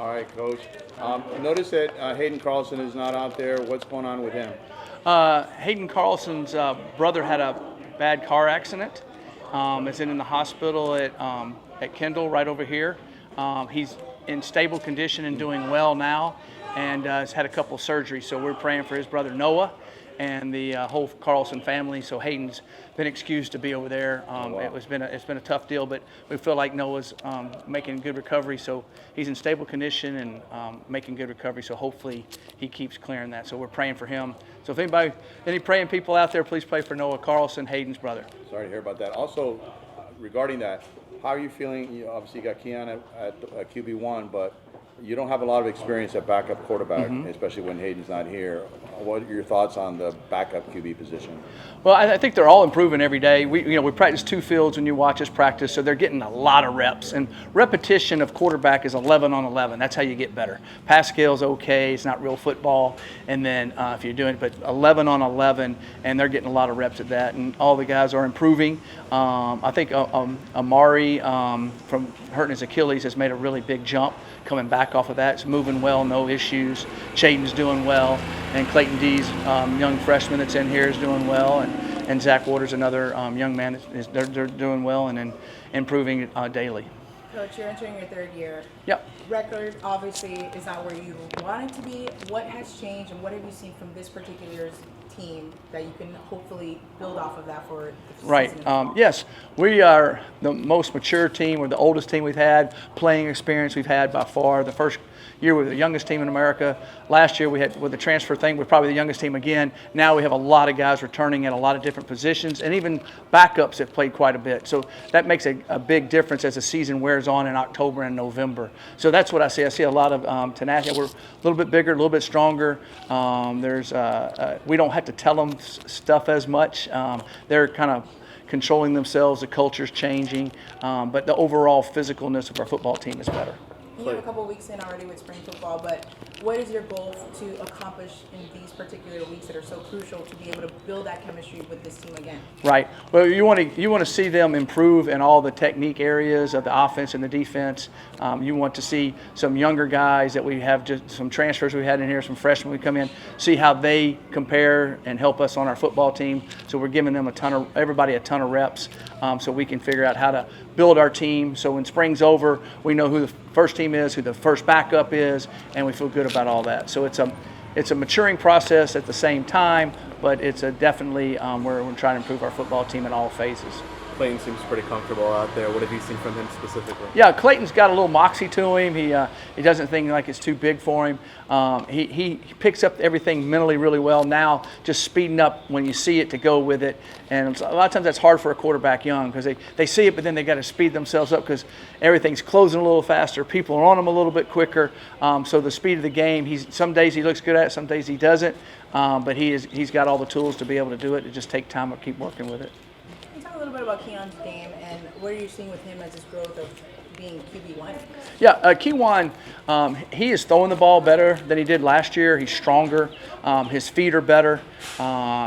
All right, Coach. Notice that Hayden Carlson is not out there. What's going on with him? Hayden Carlson's brother had a bad car accident. Is in the hospital at Kendall right over here. He's in stable condition and doing well now, and has had a couple surgeries. So we're praying for his brother Noah and the whole Carlson family. So Hayden's been excused to be over there. Wow. It's been a tough deal, but we feel like Noah's making good recovery. So he's in stable condition and making good recovery. So hopefully he keeps clearing that. So we're praying for him. So if any praying people out there, please pray for Noah Carlson, Hayden's brother. Sorry to hear about that. Also, regarding that, how are you feeling? You obviously got Keyone at QB1, but you don't have a lot of experience at backup quarterback, especially when Hayden's not here. What are your thoughts on the backup QB position? Well, I think they're all improving every day. We practice two fields when you watch us practice, so they're getting a lot of reps. And repetition of quarterback is 11 on 11. That's how you get better. Pass scale's okay. It's not real football. And then if you're doing it, but 11 on 11, and they're getting a lot of reps at that. And all the guys are improving. I think Amari from hurting his Achilles has made a really big jump coming back off of that. It's moving well, no issues. Shaden's doing well, and Clayton D's young freshman that's in here is doing well, and Zach Waters, another young man, they're doing well and then improving daily. Coach, you're entering your third year. Yep. Record obviously is not where you want it to be. What has changed, and what have you seen from this particular team that you can hopefully build off of that for the Right. season? Yes, we are the most mature team. We're the oldest team we've had, playing experience we've had by far. The first year we were the youngest team in America. Last year we had, with the transfer thing, we're probably the youngest team again. Now we have a lot of guys returning at a lot of different positions, and even backups have played quite a bit. So that makes a big difference as the season wears on in October and November. So that's what I see. I see a lot of tenacity. We're a little bit bigger, a little bit stronger. We don't have to tell them stuff as much. They're kind of controlling themselves. The culture's changing, but the overall physicalness of our football team is better. You have a couple of weeks in already with spring football, but what is your goal to accomplish in these particular weeks that are so crucial to be able to build that chemistry with this team again? Right. Well, you want to see them improve in all the technique areas of the offense and the defense. You want to see some younger guys that we have, just some transfers we had in here, some freshmen we come in, see how they compare and help us on our football team. So we're giving them everybody a ton of reps, so we can figure out how to build our team. So when spring's over, we know who the first team is, who the first backup is, and we feel good about all that. So it's a maturing process at the same time, but it's definitely where we're trying to improve our football team in all phases. Clayton seems pretty comfortable out there. What have you seen from him specifically? Yeah, Clayton's got a little moxie to him. He doesn't think like it's too big for him. He picks up everything mentally really well now, just speeding up when you see it to go with it. And a lot of times that's hard for a quarterback young because they see it, but then they got to speed themselves up because everything's closing a little faster. People are on him a little bit quicker. So the speed of the game, some days he looks good at it, some days he doesn't. But he's got all the tools to be able to do it. It just take time to keep working with it. A little bit about Keyone's game and what are you seeing with him as his growth of being QB1? Yeah, Keyone, he is throwing the ball better than he did last year. He's stronger. His feet are better.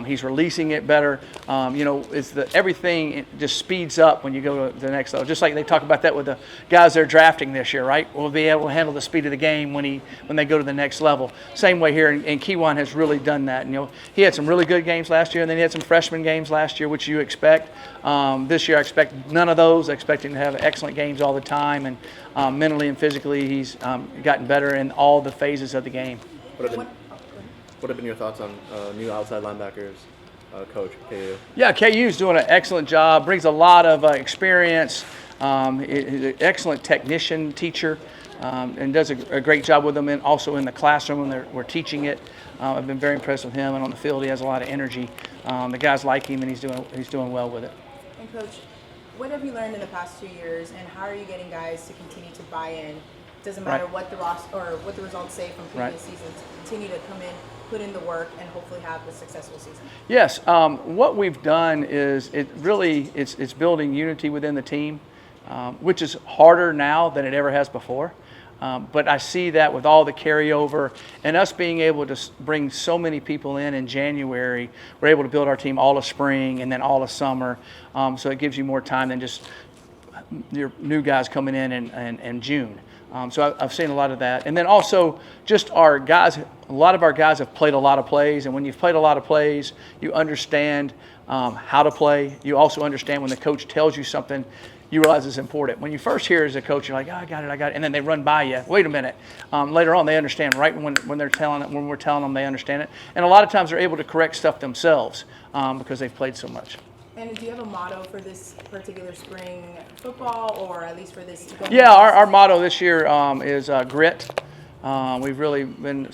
He's releasing it better. Everything just speeds up when you go to the next level. Just like they talk about that with the guys they're drafting this year, right? We'll be able to handle the speed of the game when they go to the next level. Same way here, and Keyone has really done that. He had some really good games last year, and then he had some freshman games last year, which you expect. This year I expect none of those. I expect him to have excellent games all the time, and mentally and physically he's gotten better in all the phases of the game. What have been your thoughts on new outside linebackers, coach, KU? Yeah, KU's doing an excellent job, brings a lot of experience. He's an excellent technician, teacher, and does a great job with them, and also in the classroom when we're teaching it. I've been very impressed with him, and on the field he has a lot of energy. The guys like him, and he's doing well with it. And Coach, what have you learned in the past 2 years, and how are you getting guys to continue to buy in? Doesn't matter what the results say from previous seasons. Continue to come in, put in the work, and hopefully have a successful season. Yes, what we've done is it's building unity within the team, which is harder now than it ever has before. But I see that with all the carryover and us being able to bring so many people in January, we're able to build our team all of spring and then all of summer. So it gives you more time than just your new guys coming in June. So I've seen a lot of that. And then also just our guys, a lot of our guys have played a lot of plays. And when you've played a lot of plays, you understand how to play. You also understand when the coach tells you something, you realize it's important. When you first hear as a coach, you're like, oh, I got it. And then they run by you. Wait a minute. Later on, they understand right when they're telling it, when we're telling them, they understand it. And a lot of times they're able to correct stuff themselves because they've played so much. And do you have a motto for this particular spring football, or at least for this? Yeah, our motto this year is grit. We've really been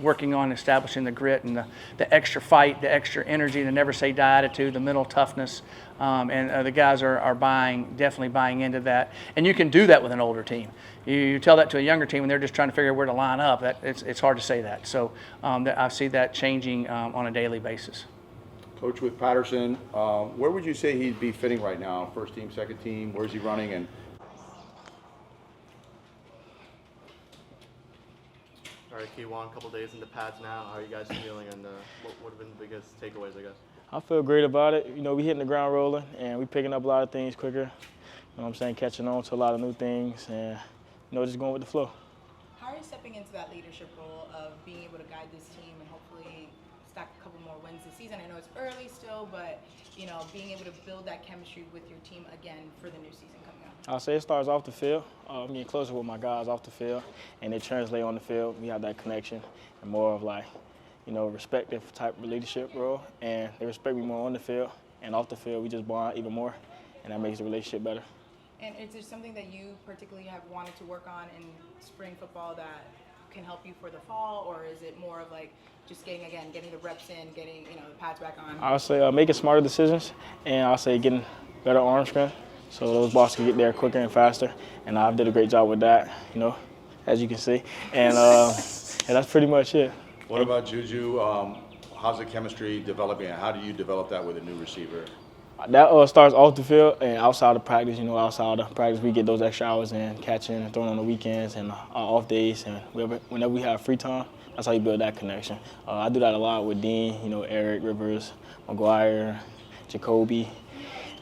working on establishing the grit and the extra fight, the extra energy, the never say die attitude, the mental toughness. And the guys are definitely buying into that. And you can do that with an older team. You tell that to a younger team and they're just trying to figure out where to line up. It's hard to say that. So I see that changing on a daily basis. Coach, with Patterson, where would you say he'd be fitting right now? First team, second team? Where's he running? And All right, Keyone, a couple days into pads now. How are you guys feeling, and what have been the biggest takeaways, I guess? I feel great about it. You know, we hitting the ground rolling, and we picking up a lot of things quicker. You know what I'm saying? Catching on to a lot of new things, and, you know, just going with the flow. How are you stepping into that leadership role of being able to guide this team and hopefully stack a couple more wins this season? I know it's early still, but, you know, being able to build that chemistry with your team again for the new season coming up. I'll say it starts off the field. I'm getting closer with my guys off the field, and they translate on the field. We have that connection and more of like, you know, respective type of leadership role, and they respect me more on the field, and off the field we just bond even more, and that makes the relationship better. And is there something that you particularly have wanted to work on in spring football that can help you for the fall, or is it more of like just getting the reps in, getting, you know, the pads back on? I'll say making smarter decisions, and I'll say getting better arm strength so those balls can get there quicker and faster, and I've did a great job with that, you know, as you can see, and that's pretty much it. what about Juju? How's the chemistry developing? And how do you develop that with a new receiver? That starts off the field and outside of practice. You know, outside of practice, we get those extra hours in, catching and throwing on the weekends and off days. And whenever we have free time, that's how you build that connection. I do that a lot with Dean, you know, Eric, Rivers, McGuire, Jacoby,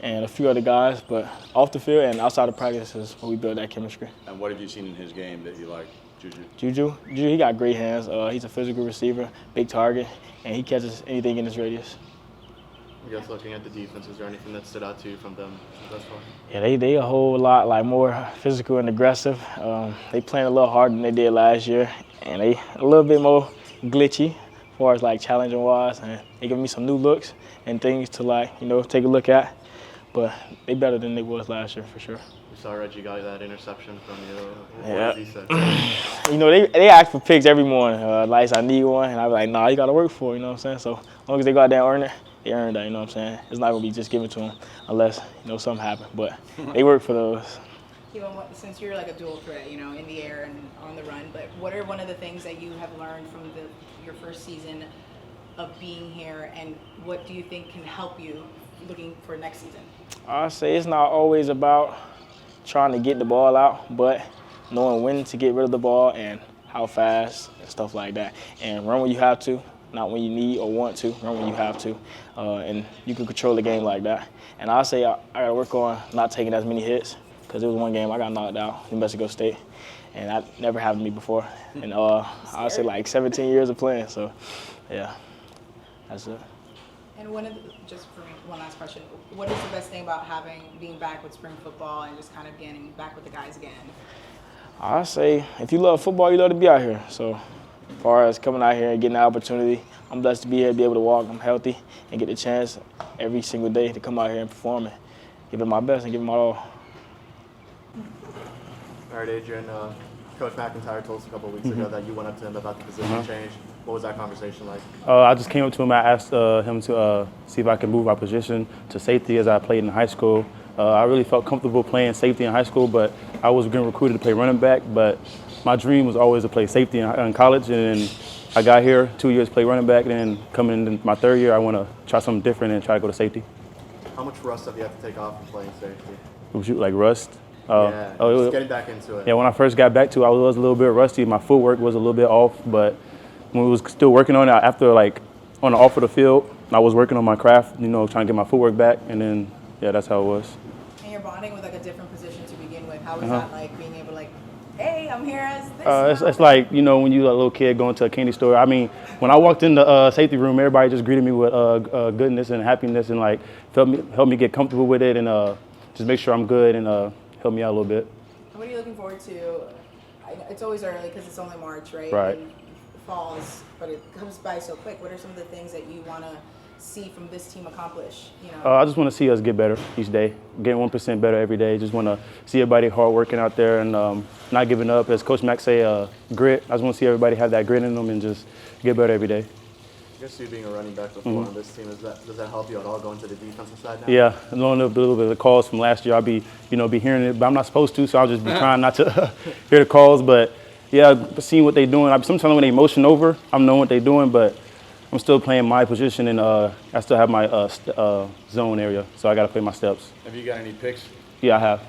and a few other guys. But off the field and outside of practice is where we build that chemistry. And what have you seen in his game that you like, Juju? Juju, he got great hands. He's a physical receiver, big target, and he catches anything in his radius. I guess looking at the defense, is there anything that stood out to you from them thus far? Yeah, they a whole lot like more physical and aggressive. They playing a little harder than they did last year, and they a little bit more glitchy as far as like challenging wise, and they give me some new looks and things to like, you know, take a look at. But they better than they was last year for sure. We saw Reggie got that interception from you. Yeah. What did he say? You know, they ask for picks every morning. Like, I need one, and I be like, nah, you got to work for it, you know what I'm saying? So as long as they go out there and earn it, they earned that, you know what I'm saying? It's not going to be just given to them unless, you know, something happened. But they work for those. Keyone, since you're like a dual threat, you know, in the air and on the run, but what are one of the things that you have learned from your first season of being here, and what do you think can help you looking for next season? I say it's not always about trying to get the ball out, but knowing when to get rid of the ball and how fast and stuff like that. And run when you have to, not when you need or want to, run when you have to. And you can control the game like that. And I say I got to work on not taking as many hits, because there was one game I got knocked out in Mexico State, and that never happened to me before. And I would say like 17 years of playing, so yeah, that's it. And just for me, one last question, what is the best thing about being back with spring football and just kind of getting back with the guys again? I say if you love football, you love to be out here. So as far as coming out here and getting the opportunity, I'm blessed to be here, be able to walk, I'm healthy, and get the chance every single day to come out here and perform and give it my best and give it my all. All right, Adrian, Coach MacIntyre told us a couple of weeks ago that you went up to him about the position change. What was that conversation like? I just came up to him. I asked him to see if I could move my position to safety as I played in high school. I really felt comfortable playing safety in high school, but I was getting recruited to play running back. But my dream was always to play safety in college, and then I got here 2 years to play running back. And then coming into my third year, I want to try something different and try to go to safety. How much rust have you had to take off from playing safety? Was you like rust? Just getting back into it. Yeah, when I first got back to it, I was a little bit rusty. My footwork was a little bit off, but when we was still working on it, after like on and off of the field, I was working on my craft, you know, trying to get my footwork back, and then, yeah, that's how it was. And you're bonding with like a different position to begin with. How was that like, being able to like, hey, I'm here as this. It's like, you know, when you a little kid going to a candy store. I mean, when I walked in the safety room, everybody just greeted me with goodness and happiness and like helped me get comfortable with it and just make sure I'm good and help me out a little bit. What are you looking forward to? It's always early because it's only March, right? Right. And falls, but it comes by so quick. What are some of the things that you want to see from this team accomplish? You know, I just want to see us get better each day, getting 1% better every day. Just want to see everybody hard working out there and not giving up. As Coach Mack say, grit. I just want to see everybody have that grit in them and just get better every day. I guess you being a running back before on this team, does that help you at all going to the defensive side now? Yeah, knowing a little bit of the calls from last year, I'll be hearing it, but I'm not supposed to, so I'll just be trying not to hear the calls. But yeah, seeing what they're doing. Sometimes when they motion over, I'm knowing what they're doing, but I'm still playing my position and I still have my zone area, so I got to play my steps. Have you got any picks? Yeah, I have.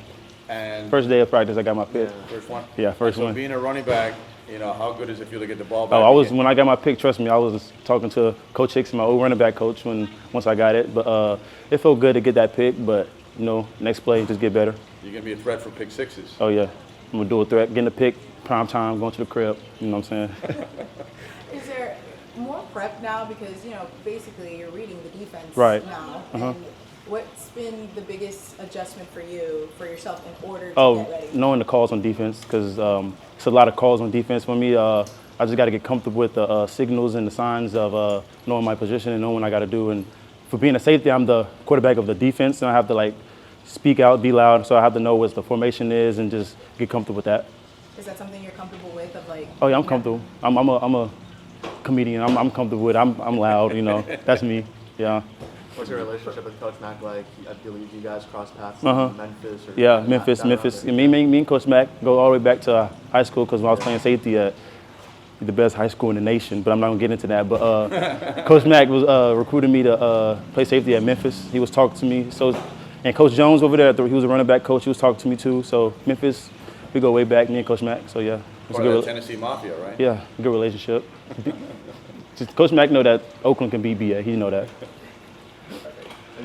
And First day of practice, I got my pick. first one? Yeah, first So one. being a running back, you know, how good is it for you to get the ball back? When I got my pick, trust me, I was talking to Coach Hicks, my old running back coach, once I got it. But it felt good to get that pick. But you know, next play, just get better. You're gonna be a threat for pick sixes. Oh yeah, I'm gonna do a threat, getting the pick, prime time, going to the crib. You know what I'm saying? is there more prep now because you know basically you're reading the defense Right. now? Uh-huh. And what's been the biggest adjustment for you for yourself in order to get ready? Knowing the calls on defense, because it's a lot of calls on defense for me. I just got to get comfortable with the signals and the signs of knowing my position and knowing what I got to do. And for being a safety, I'm the quarterback of the defense, and I have to like speak out, be loud. So I have to know what the formation is and just get comfortable with that. Is that something you're comfortable with? Of like? Oh yeah, I'm comfortable. I'm a comedian. I'm comfortable with it. I'm loud. You know, that's me. Yeah. What's your relationship with Coach Mack like? I believe you guys crossed paths Uh-huh. in Memphis. Or Yeah, Memphis. Me and Coach Mack go all the way back to high school because when I was playing safety at the best high school in the nation, but I'm not gonna get into that. But Coach Mack was recruiting me to play safety at Memphis. He was talking to me. And Coach Jones over there, he was a running back coach. He was talking to me too. So Memphis, we go way back, me and Coach Mack. So yeah, it's Part of the Tennessee Mafia, right? Yeah, good relationship. Coach Mack know that Oakland can be BA. He know that.